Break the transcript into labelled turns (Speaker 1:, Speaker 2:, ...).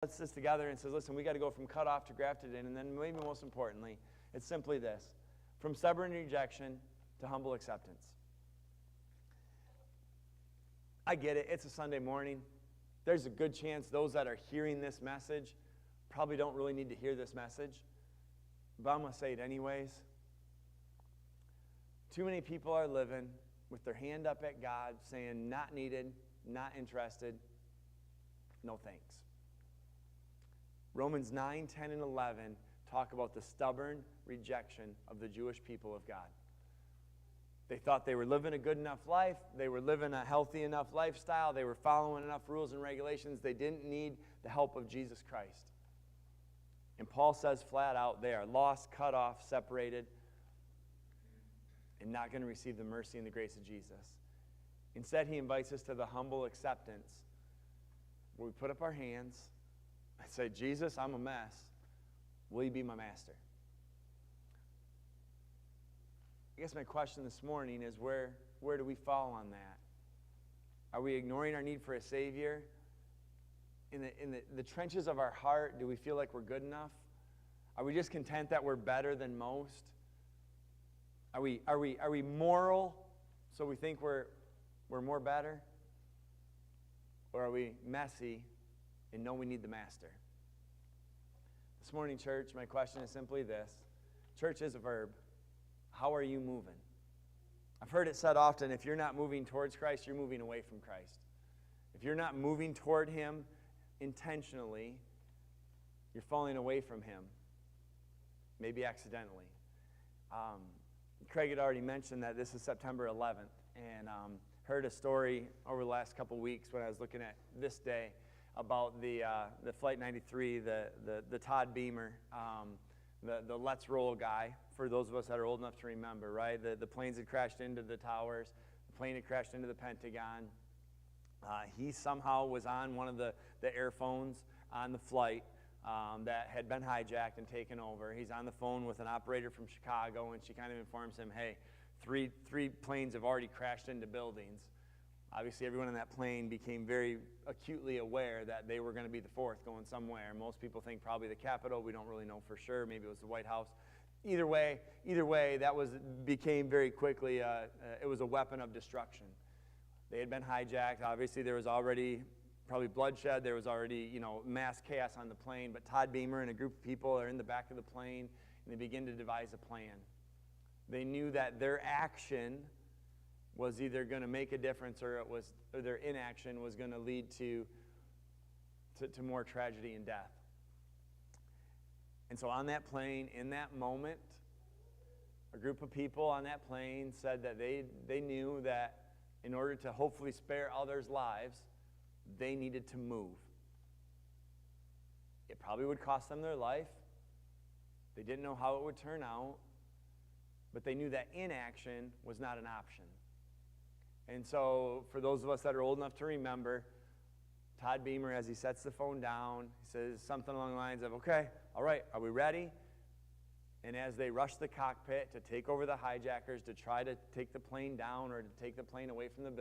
Speaker 1: puts this together and says, listen, we got to go from cut off to grafted in. And then maybe most importantly, it's simply this: from stubborn rejection to humble acceptance. I get it. It's a Sunday morning. There's a good chance those that are hearing this message probably don't really need to hear this message. But I'm going to say it anyways. Too many people are living with their hand up at God saying, not needed, not interested, no thanks. Romans 9, 10, and 11 talk about the stubborn rejection of the Jewish people of God. They thought they were living a good enough life. They were living a healthy enough lifestyle. They were following enough rules and regulations. They didn't need the help of Jesus Christ. And Paul says flat out, they are lost, cut off, separated, and not going to receive the mercy and the grace of Jesus. Instead, he invites us to the humble acceptance, where we put up our hands and say, Jesus, I'm a mess. Will you be my master? I guess my question this morning is, where do we fall on that? Are we ignoring our need for a Savior? In the trenches of our heart, do we feel like we're good enough? Are we just content that we're better than most? Are we moral, so we think we're more better? Or are we messy and know we need the master? This morning, church, my question is simply this. Church is a verb. How are you moving? I've heard it said often, if you're not moving towards Christ, you're moving away from Christ. If you're not moving toward Him intentionally, you're falling away from Him, maybe accidentally. Craig had already mentioned that this is September 11th, and heard a story over the last couple weeks when I was looking at this day about the Flight 93, the Todd Beamer, the Let's Roll guy, for those of us that are old enough to remember, right? The planes had crashed into the towers. The plane had crashed into the Pentagon. He somehow was on one of the airphones on the flight that had been hijacked and taken over. He's on the phone with an operator from Chicago, and she kind of informs him, hey, three planes have already crashed into buildings. Obviously, everyone in that plane became very acutely aware that they were going to be the fourth going somewhere. Most people think probably the Capitol. We don't really know for sure. Maybe it was the White House. Either way, that became very quickly, it was a weapon of destruction. They had been hijacked. Obviously, there was already probably bloodshed. There was already, mass chaos on the plane. But Todd Beamer and a group of people are in the back of the plane, and they begin to devise a plan. They knew that their action was either going to make a difference, or their inaction was going to lead to more tragedy and death. And so on that plane, in that moment, a group of people on that plane said that they knew that in order to hopefully spare others' lives, they needed to move. It probably would cost them their life. They didn't know how it would turn out, but they knew that inaction was not an option. And so for those of us that are old enough to remember, Todd Beamer, as he sets the phone down, he says something along the lines of, okay, all right, are we ready? And as they rush the cockpit to take over the hijackers, to try to take the plane down or to take the plane away from the building,